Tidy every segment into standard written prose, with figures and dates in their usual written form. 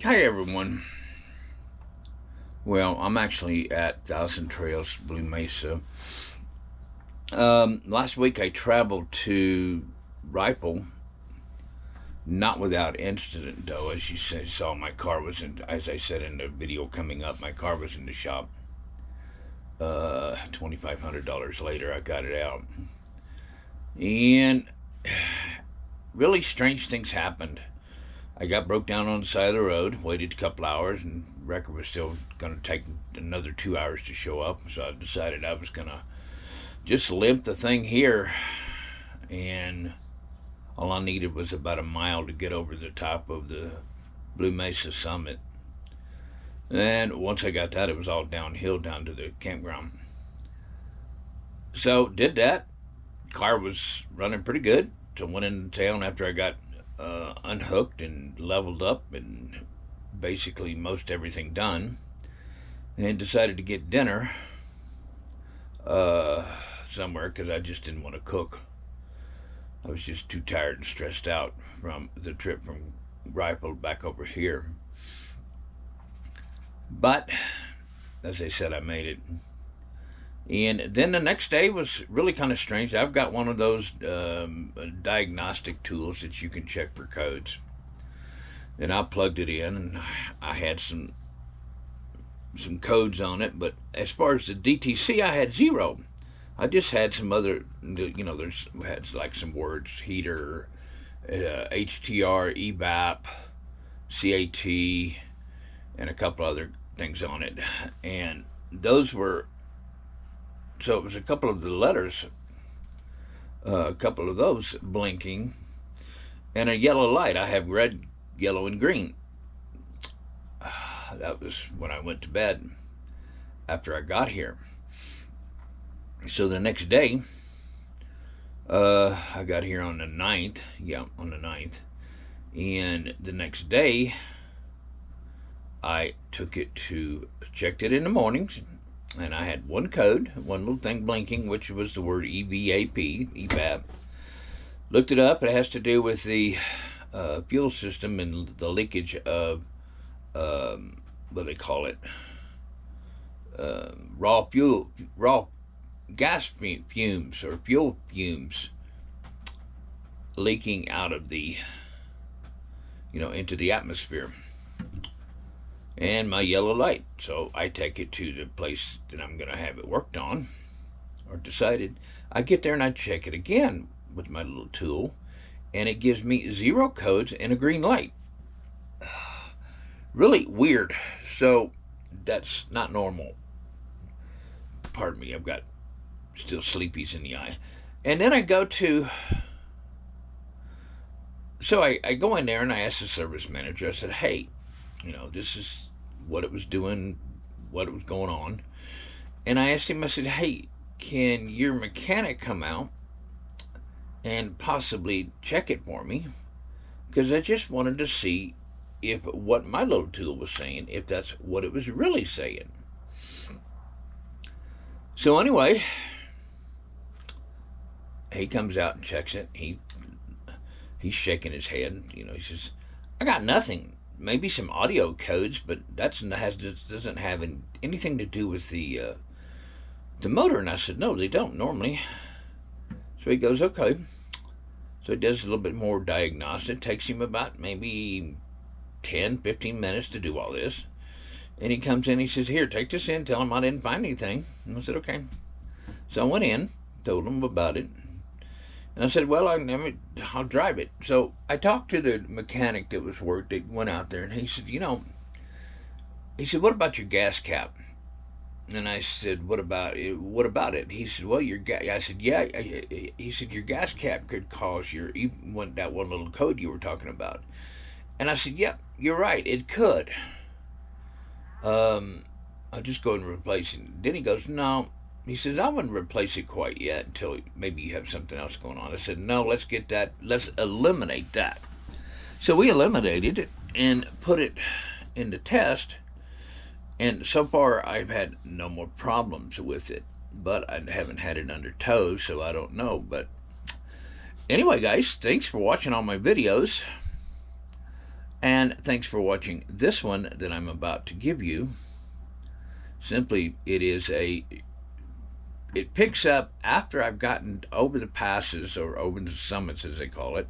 Hi everyone. Well, I'm actually at Thousand Trails, Blue Mesa. Last week I traveled to Rifle, not without incident though. As you saw, my car was in. As I said in the video coming up, my car was in the shop. $2,500 later, I got it out, and really strange things happened. I got broke down on the side of the road, waited a couple hours, and record was still going to take another 2 hours to show up. So I decided I was going to just limp the thing here, and all I needed was about a mile to get over the top of the Blue Mesa summit. And once I got that, it was all downhill down to the campground. So did that. Car was running pretty good. So went into town after I got unhooked and leveled up and basically most everything done, and decided to get dinner uh, somewhere because I just didn't want to cook. I was just too tired and stressed out from the trip from Rifle back over here. But as I said, I made it. And then the next day was really kind of strange. I've got one of those diagnostic tools that you can check for codes. And I plugged it in, and I had some codes on it. But as far as the DTC, I had zero. I just had some other, there's had like some words: heater, HTR, EBAP, CAT, and a couple other things on it. And those were, so it was a couple of the letters, a couple of those blinking, and a yellow light. I have red, yellow, and green. That was when I went to bed after I got here. So the next day, I got here on the 9th. Yeah, on the 9th. And the next day, I took it to, checked it in the mornings, and I had one code, one little thing blinking, which was the word EVAP, EVAP. Looked it up. It has to do with the fuel system and the leakage of, what do they call it, raw gas fumes or fuel fumes leaking out of the, into the atmosphere. And my yellow light. So I take it to the place that I'm going to have it worked on, or decided. I get there and I check it again with my little tool, and it gives me zero codes and a green light. Really weird. So that's not normal. Pardon me, I've got still sleepies in the eye. And then I go to, so I go in there and I ask the service manager, I said, hey, this is what it was doing, what it was going on. And I asked him, I said, hey, can your mechanic come out and possibly check it for me? Because I just wanted to see if what my little tool was saying, if that's what it was really saying. So anyway, he comes out and checks it. He's shaking his head. He says, I got nothing. Maybe some audio codes, but doesn't have anything to do with the motor. And I said, no, they don't normally. So he goes, okay. So he does a little bit more diagnostic. It takes him about maybe 10, 15 minutes to do all this. And he comes in, he says, here, take this in, tell him I didn't find anything. And I said, okay. So I went in, told him about it. And I said, well, I'll drive it. So I talked to the mechanic that went out there, and he said, what about your gas cap? And I said, what about it? He said, well, I said, yeah. He said, your gas cap could cause that one little code you were talking about. And I said, yep, you're right, it could. I'll just go and replace it. Then he goes, no. He says, I wouldn't replace it quite yet until maybe you have something else going on. I said, no, let's eliminate that. So we eliminated it and put it into test. And so far, I've had no more problems with it. But I haven't had it under tow, so I don't know. But anyway, guys, thanks for watching all my videos. And thanks for watching this one that I'm about to give you. Simply, it picks up after I've gotten over the passes, or over the summits as they call it.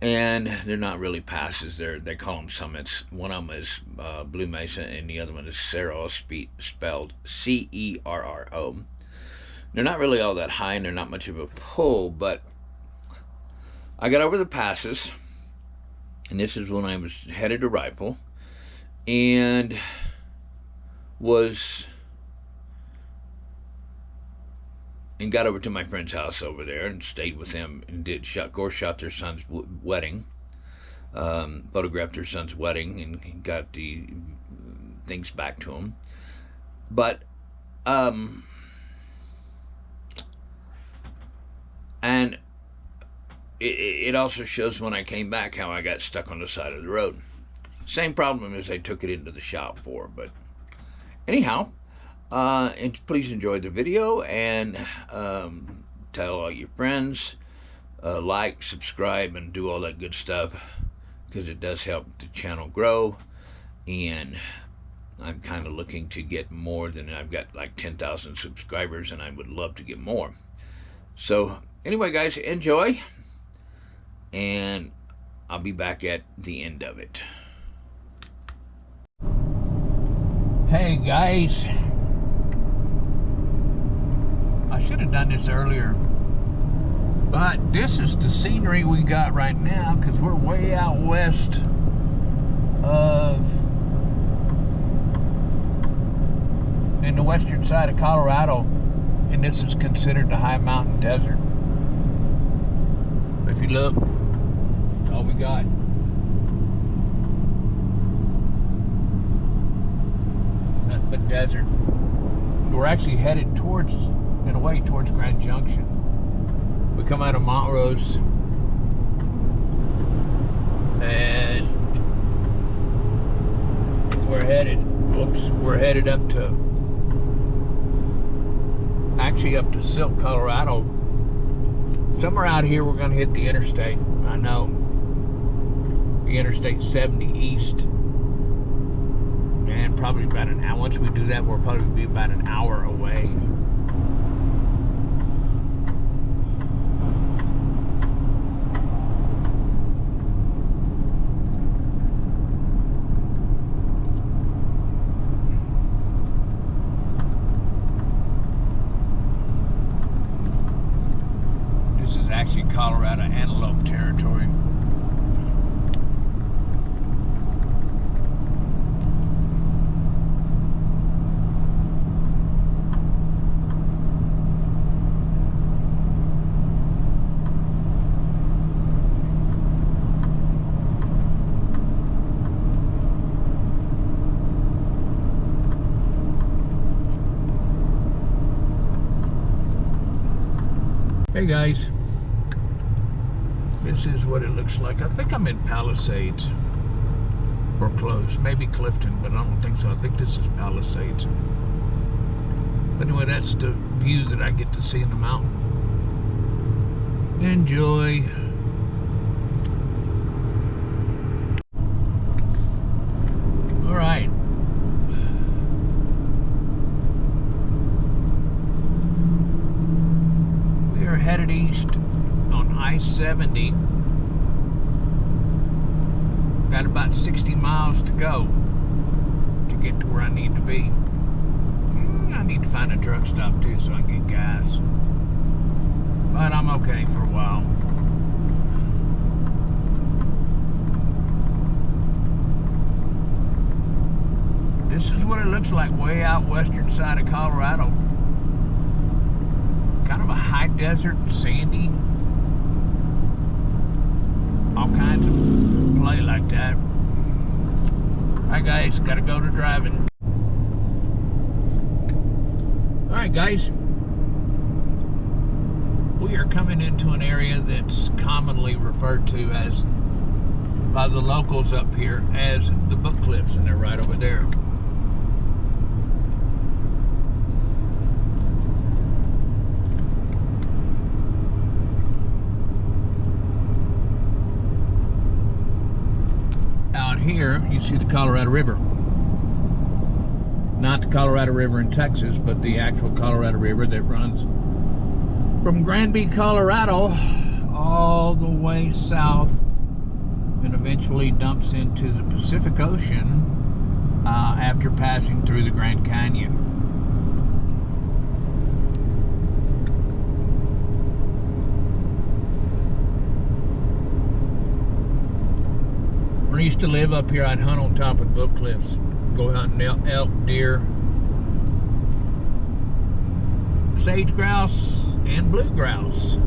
And they're not really passes, they call them summits. One of them is Blue Mesa, and the other one is Cerro, spelled Cerro. They're not really all that high, and they're not much of a pull, but I got over the passes, and this is when I was headed to Rifle, and got over to my friend's house over there and stayed with them, and shot their son's wedding, photographed their son's wedding, and got the things back to him. But and it also shows when I came back how I got stuck on the side of the road. Same problem as I took it into the shop for. But anyhow, and please enjoy the video, and tell all your friends, like, subscribe, and do all that good stuff, because it does help the channel grow. And I'm kind of looking to get more than, I've got like 10,000 subscribers, and I would love to get more. So anyway, guys, enjoy, and I'll be back at the end of it. Hey guys, I should have done this earlier, but this is the scenery we got right now, because we're way out west in the western side of Colorado, and this is considered the high mountain desert. If you look, that's all we got. Nothing but desert. We're actually headed towards Grand Junction. We come out of Montrose, and we're headed up to Silk, Colorado. Somewhere out here we're going to hit the interstate. I know, the Interstate 70 East, and probably about an hour. Once we do that, we'll probably be about an hour away. This is actually Colorado antelope territory. Hey guys, this is what it looks like. I think I'm in Palisades, or close, maybe Clifton, but I don't think so. I think this is Palisades. But anyway, that's the view that I get to see in the mountain. Enjoy. All right. Headed east on I-70. Got about 60 miles to go to get to where I need to be. I need to find a truck stop too so I can get gas, but I'm okay for a while. This is what it looks like way out western side of Colorado. Kind of a high desert, sandy, all kinds of play like that. Alright guys, gotta go to driving. Alright guys, we are coming into an area that's commonly referred to as, by the locals up here, as the Book Cliffs, and they're right over there. out here, you see the Colorado River. Not the Colorado River in Texas, but the actual Colorado River that runs from Granby, Colorado, all the way south and eventually dumps into the Pacific Ocean after passing through the Grand Canyon. When I used to live up here, I'd hunt on top of book cliffs, go hunting elk, deer, sage grouse, and blue grouse.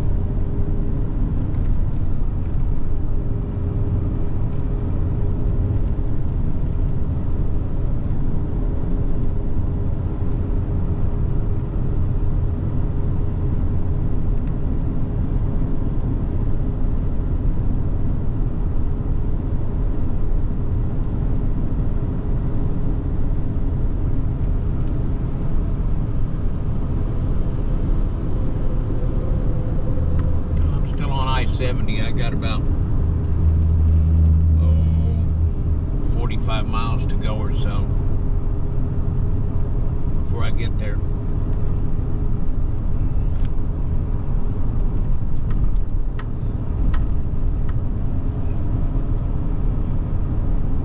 I got about 45 miles to go or so before I get there.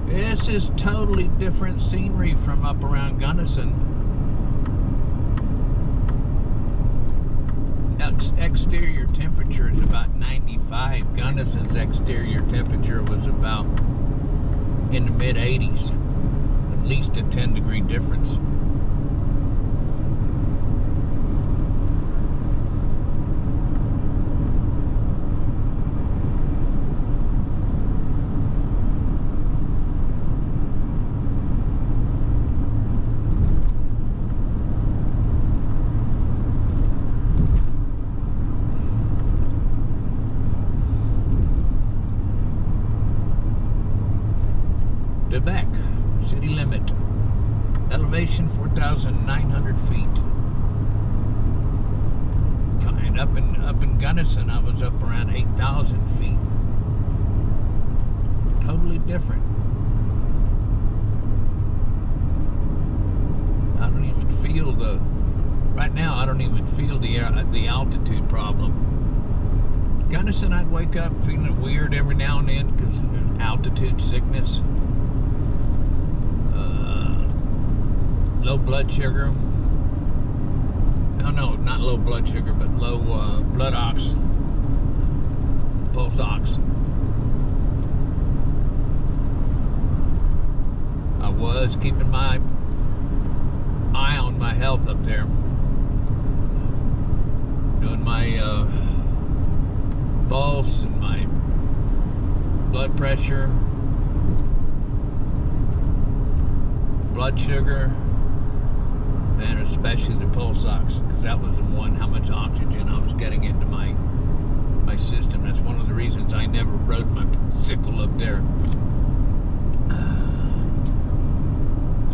This is totally different scenery from up around Gunnison. Exterior temperature is about 95. Gunnison's exterior temperature was about in the mid 80s, at least a 10-degree difference. Quebec, city limit, elevation 4,900 feet. And up in Gunnison, I was up around 8,000 feet. Totally different. I don't even feel right now I don't even feel the altitude problem. Gunnison, I'd wake up feeling weird every now and then because there's altitude sickness. Low blood sugar. No, not low blood sugar, but low blood ox, pulse ox. I was keeping my eye on my health up there, doing my pulse and my blood pressure, blood sugar, and especially the pulse ox, because that was the one, how much oxygen I was getting into my system. That's one of the reasons I never rode my sickle up there.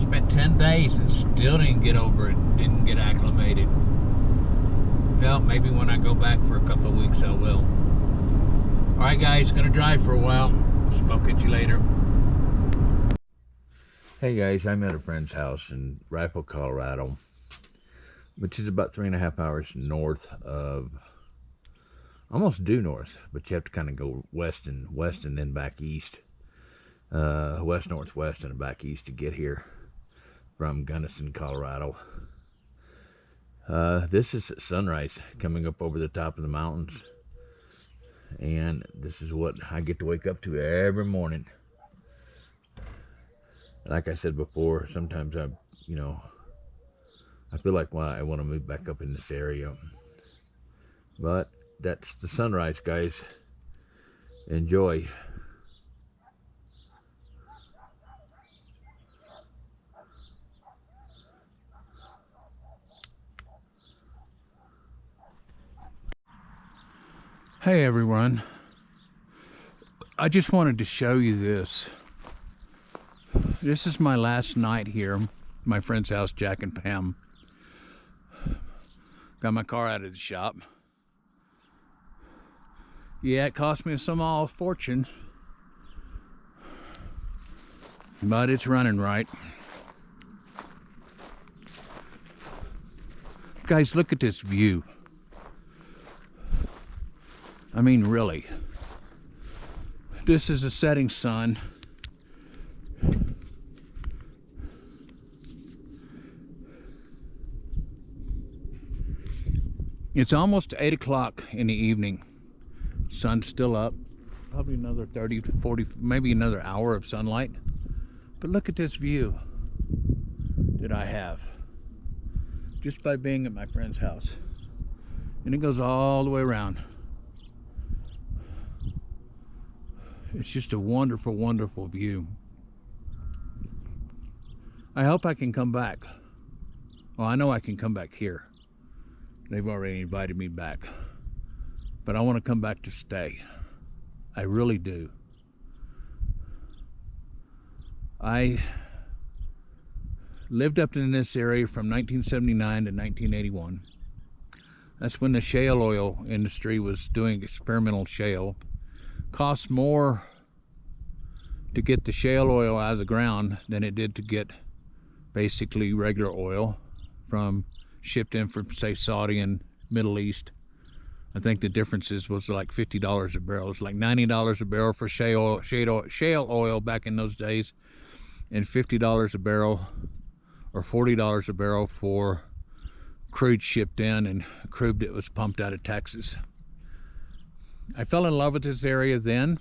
Spent 10 days and still didn't get over it, didn't get acclimated. Well, maybe when I go back for a couple of weeks I will. Alright guys, gonna drive for a while. Spoke at you later. Hey guys, I'm at a friend's house in Rifle, Colorado, which is about 3.5 hours north of, almost due north, but you have to kind of go west and then back east, west northwest and back east to get here from Gunnison, Colorado. This is sunrise coming up over the top of the mountains, and this is what I get to wake up to every morning. Like I said before, sometimes I feel like, well, I want to move back up in this area. But that's the sunrise, guys. Enjoy. Hey everyone. I just wanted to show you this. This is my last night here, my friend's house, Jack and Pam. Got my car out of the shop. Yeah, it cost me a small fortune. but it's running right. Guys, look at this view. I mean, really. This is a setting sun. It's almost 8 o'clock in the evening. Sun's still up. Probably another 30 to 40, maybe another hour of sunlight. But look at this view that I have just by being at my friend's house. And it goes all the way around. It's just a wonderful, wonderful view. I hope I can come back. Well, I know I can come back here. They've already invited me back. But I want to come back to stay. I really do. I lived up in this area from 1979 to 1981. That's when the shale oil industry was doing experimental shale. Cost more to get the shale oil out of the ground than it did to get basically regular oil from shipped in from, say, Saudi and Middle East. I think the differences was like $50 a barrel. It's like $90 a barrel for shale oil back in those days, and $50 a barrel or $40 a barrel for crude shipped in and crude that was pumped out of Texas. I fell in love with this area then,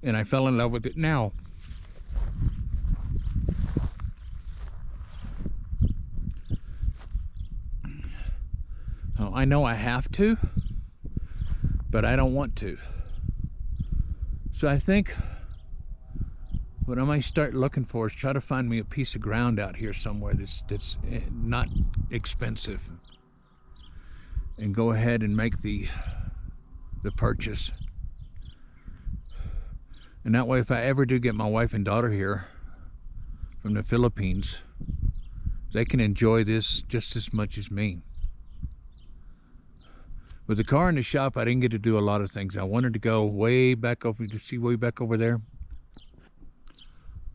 and I fell in love with it now. I know I have to, but I don't want to. So I think what I might start looking for is try to find me a piece of ground out here somewhere that's not expensive, and go ahead and make the purchase. And that way, if I ever do get my wife and daughter here from the Philippines, they can enjoy this just as much as me. With the car in the shop, I didn't get to do a lot of things. I wanted to go way back over, you see way back over there?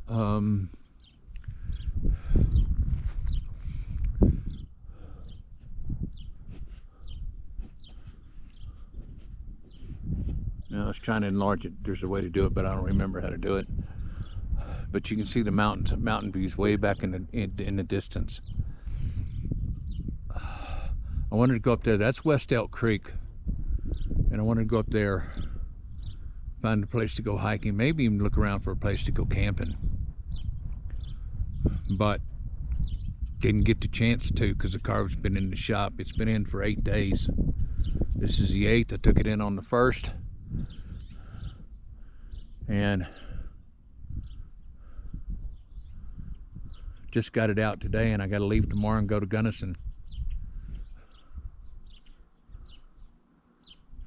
I was trying to enlarge it. There's a way to do it, but I don't remember how to do it. But you can see the mountain views way back in the distance. I wanted to go up there. That's West Elk Creek, and I wanted to go up there, find a place to go hiking, maybe even look around for a place to go camping. But didn't get the chance to because the car's been in the shop. It's been in for 8 days. This is the 8th. I took it in on the 1st, and just got it out today, and I got to leave tomorrow and go to Gunnison.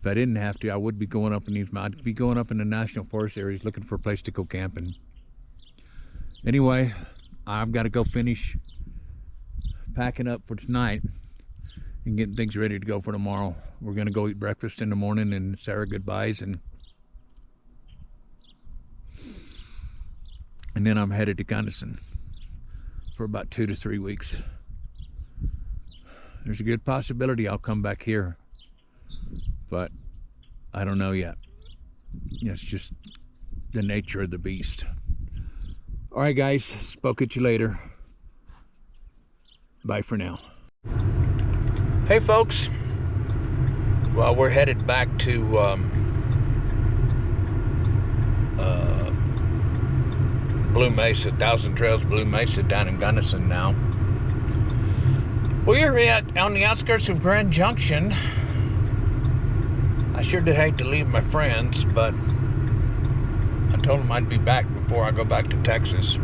If I didn't have to, I would be going up in these mountains. I'd be going up in the national forest areas looking for a place to go camping. Anyway, I've got to go finish packing up for tonight and getting things ready to go for tomorrow. We're going to go eat breakfast in the morning and say our goodbyes, and then I'm headed to Gunnison for about 2 to 3 weeks. There's a good possibility I'll come back here, but I don't know yet. It's just the nature of the beast. All right, guys, spoke at you later. Bye for now. Hey, folks. Well, we're headed back to Blue Mesa, Thousand Trails Blue Mesa down in Gunnison now. We're on the outskirts of Grand Junction. I sure did hate to leave my friends, but I told them I'd be back before I go back to Texas.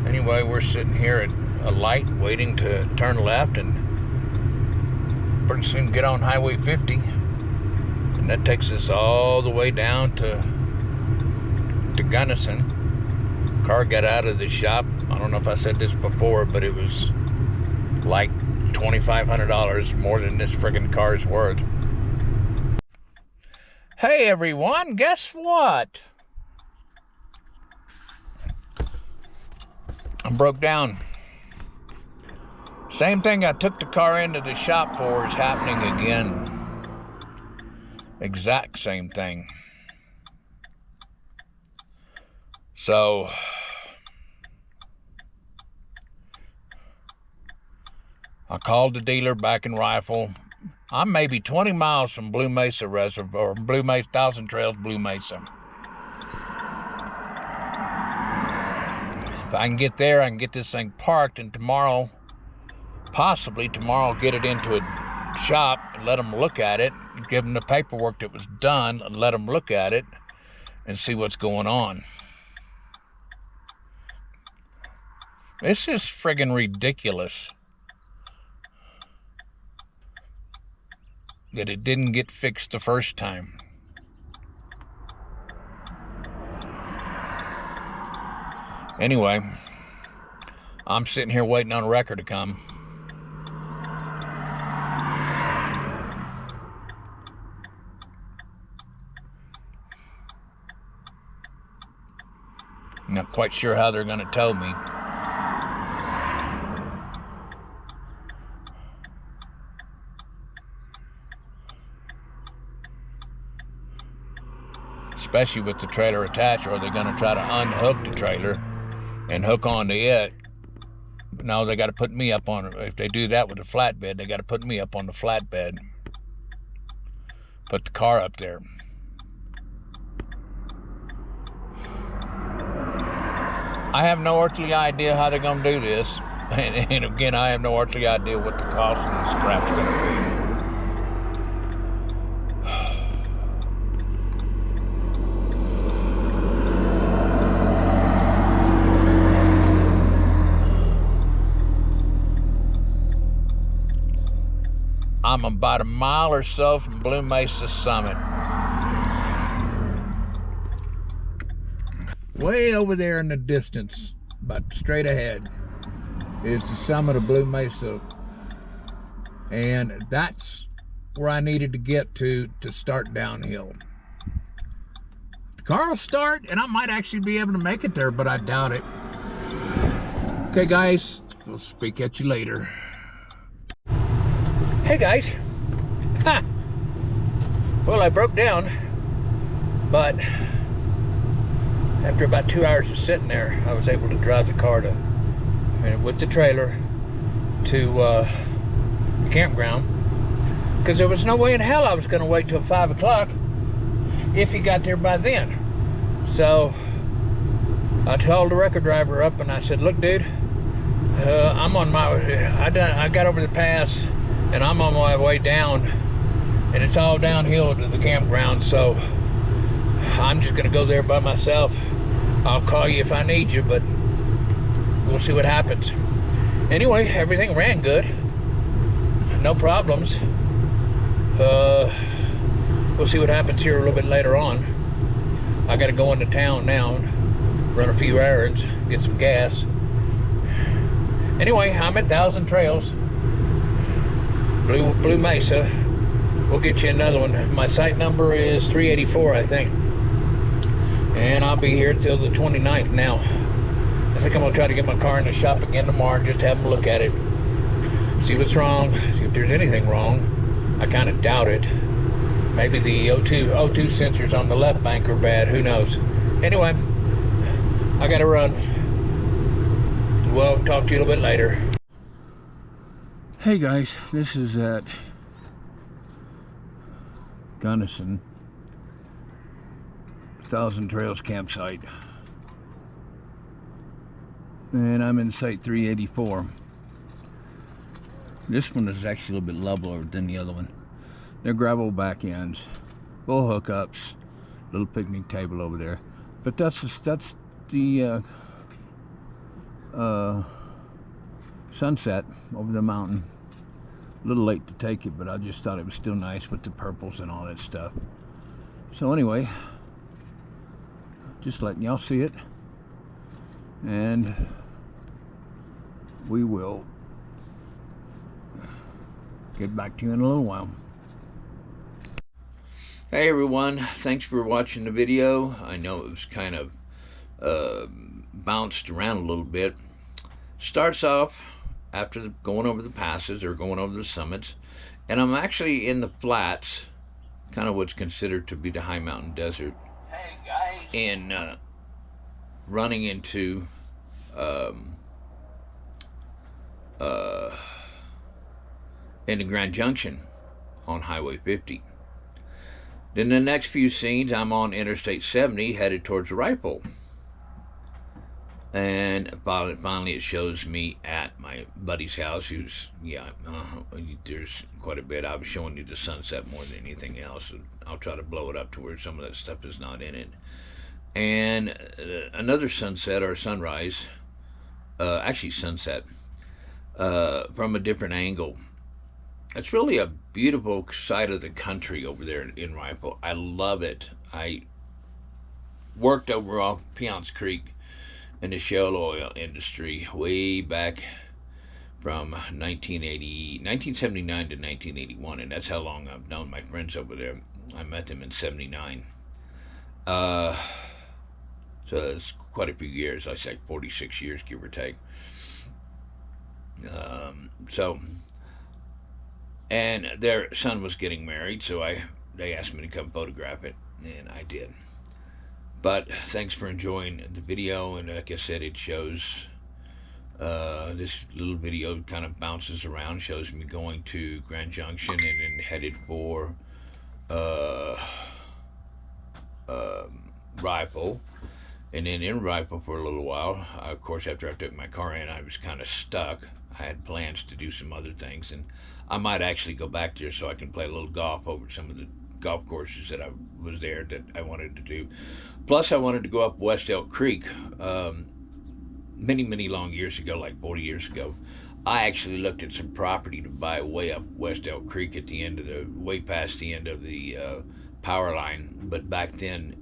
Anyway, we're sitting here at a light waiting to turn left and pretty soon get on Highway 50. And that takes us all the way down to Gunnison. Car got out of the shop. I don't know if I said this before, but it was like $2,500 more than this friggin' car is worth. Hey everyone, guess what? I broke down. Same thing I took the car into the shop for is happening again. Exact same thing. So, I called the dealer back in Rifle. I'm maybe 20 miles from Blue Mesa Reservoir, Blue Mesa, Thousand Trails, Blue Mesa. If I can get there, I can get this thing parked, and tomorrow, possibly tomorrow, get it into a shop and let them look at it, give them the paperwork that was done, and let them look at it and see what's going on. This is friggin' ridiculous that it didn't get fixed the first time. Anyway, I'm sitting here waiting on a wrecker to come. Not quite sure how they're going to tow me. Especially with the trailer attached, or they're going to try to unhook the trailer and hook onto it. But now they got to put me up on it. If they do that with the flatbed, they got to put me up on the flatbed. Put the car up there. I have no earthly idea how they're going to do this. And again, I have no earthly idea what the cost of this crap's going to be. I'm about a mile or so from Blue Mesa Summit. Way over there in the distance, about straight ahead, is the summit of Blue Mesa. And that's where I needed to get to start downhill. The car will start, and I might actually be able to make it there, but I doubt it. Okay, guys, we'll speak at you later. Hey guys, well, I broke down, but after about 2 hours of sitting there, I was able to drive the car with the trailer to the campground, because there was no way in hell I was going to wait till 5 o'clock if he got there by then. So I called the record driver up and I said, look dude, I'm on my way. I got over the pass and I'm on my way down, and it's all downhill to the campground, so I'm just gonna go there by myself. I'll call you if I need you, but we'll see what happens. Anyway, everything ran good, no problems. We'll see what happens here a little bit later on. I gotta go into town now, run a few errands, get some gas. Anyway, I'm at Thousand Trails, Blue Mesa. We'll get you another one. My site number is 384, I think. And I'll be here till the 29th now. I think I'm gonna try to get my car in the shop again tomorrow and just have them look at it. See what's wrong, see if there's anything wrong. I kind of doubt it. Maybe the O2 sensors on the left bank are bad, who knows. Anyway, I gotta run. Well, talk to you a little bit later. Hey guys, this is at Gunnison Thousand Trails campsite, and I'm in site 384. This one is actually a little bit leveler than the other one. They're gravel back ends, full hookups, little picnic table over there. But that's the sunset over the mountain. A little late to take it, but I just thought it was still nice with the purples and all that stuff. So anyway, just letting y'all see it, and we will get back to you in a little while. Hey everyone, thanks for watching the video. I know it was kind of bounced around a little bit. Starts off after going over the passes or going over the summits, and I'm actually in the flats, kind of what's considered to be the high mountain desert. Hey guys. And running into into Grand Junction on Highway 50. Then the next few scenes, I'm on Interstate 70 headed towards Rifle. And finally it shows me at my buddy's house, who's, there's quite a bit. I was showing you the sunset more than anything else. I'll try to blow it up to where some of that stuff is not in it. And another sunset or sunrise, actually sunset, from a different angle. It's really a beautiful side of the country over there in Rifle. I love it. I worked over off Piance Creek in the shale oil industry way back from 1979 to 1981, and that's how long I've known my friends over there. I met them in 79. So it's quite a few years. I say 46 years, give or take. And their son was getting married, so they asked me to come photograph it, and I did. But thanks for enjoying the video, and like I said, it shows, this little video kind of bounces around, shows me going to Grand Junction and then headed for Rifle, and then in Rifle for a little while. Of course, after I took my car in, I was kind of stuck. I had plans to do some other things, and I might actually go back there so I can play a little golf over some of the golf courses that I was there that I wanted to do. Plus, I wanted to go up West Elk Creek. Many long years ago, like 40 years ago, I actually looked at some property to buy way up West Elk Creek at the end of way past the end of the power line. But back then,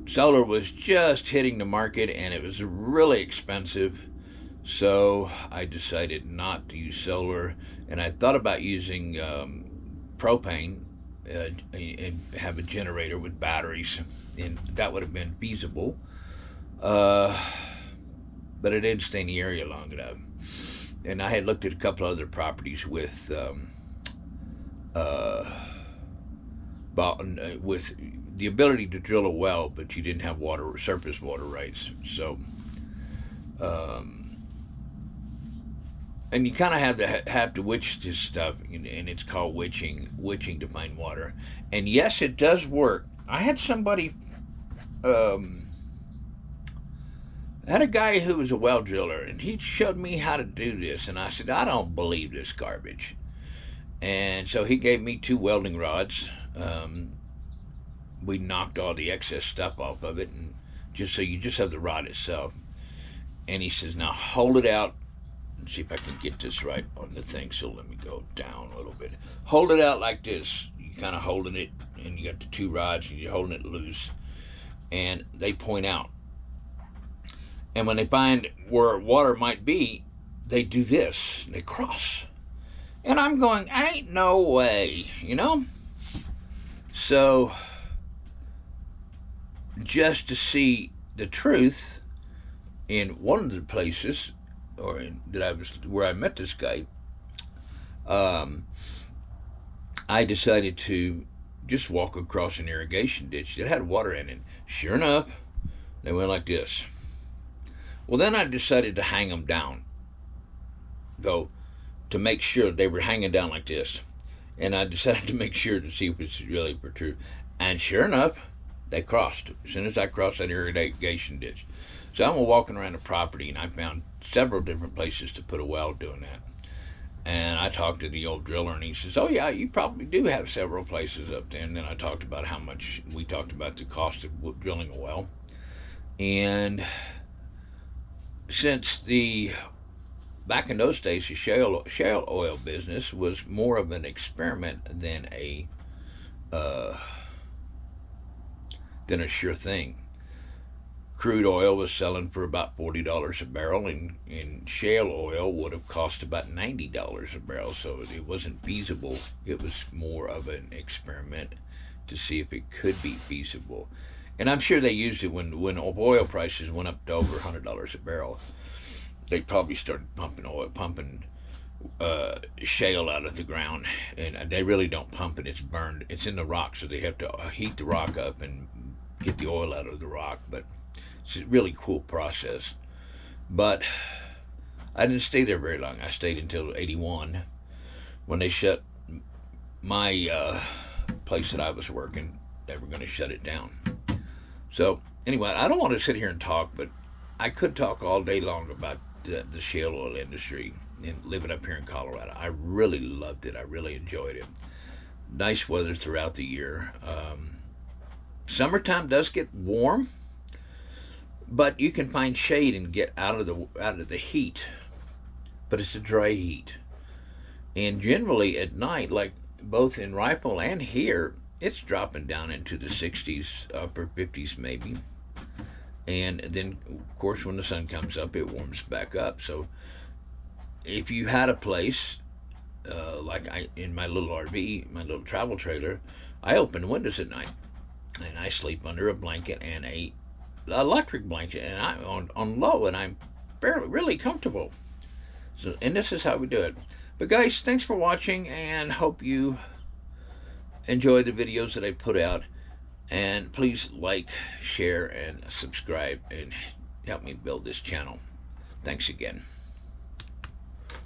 solar was just hitting the market, and it was really expensive. So I decided not to use solar, and I thought about using propane and have a generator with batteries, and that would have been feasible. But it didn't stay in the area long enough. And I had looked at a couple other properties with the ability to drill a well, but you didn't have surface water rights. So, and you kind of have to witch this stuff, and it's called witching to find water. And yes, it does work. I had somebody, had a guy who was a well driller, and he showed me how to do this, and I said, I don't believe this garbage. And so he gave me 2 welding rods. We knocked all the excess stuff off of it, and so you just have the rod itself. And he says, now hold it out. Let's see if I can get this right on the thing. So let me go down a little bit. Hold it out like this. You're kind of holding it, and you got the 2 rods, and you're holding it loose. And they point out. And when they find where water might be, they do this. They cross. And I'm going, ain't no way, So, just to see the truth, in one of the places, where I met this guy, I decided to just walk across an irrigation ditch that had water in it. Sure enough, they went like this. Well, then I decided to hang them down, though, to make sure they were hanging down like this. And I decided to make sure to see if it's really for true. And sure enough, they crossed as soon as I crossed that irrigation ditch. So I'm walking around the property, and I found several different places to put a well doing that. And I talked to the old driller, and he says, oh yeah, you probably do have several places up there. And then I talked about we talked about the cost of drilling a well. And since back in those days, the shale oil business was more of an experiment than a sure thing. crude oil was selling for about $40 a barrel, and shale oil would have cost about $90 a barrel. So it wasn't feasible. It was more of an experiment to see if it could be feasible. And I'm sure they used it when oil prices went up to over $100 a barrel. They probably started pumping shale out of the ground, and they really don't pump it. It's burned. It's in the rock, so they have to heat the rock up and get the oil out of the rock. But it's a really cool process. But I didn't stay there very long. I stayed until '81 when they shut my place that I was working. They were going to shut it down. So anyway, I don't want to sit here and talk, but I could talk all day long about the shale oil industry and living up here in Colorado. I really loved it. I really enjoyed it. Nice weather throughout the year. Summertime does get warm, but you can find shade and get out of the heat. But it's a dry heat, and generally at night, like both in Rifle and here, it's dropping down into the 60s, upper 50s maybe. And then, of course, when the sun comes up, it warms back up. So if you had a place like in my little RV, my little travel trailer, I open the windows at night, and I sleep under a blanket and a electric blanket, and I'm on low, and I'm really comfortable. So, and this is how we do it. But guys, thanks for watching, and hope you enjoy the videos that I put out. And please like, share, and subscribe, and help me build this channel. Thanks again.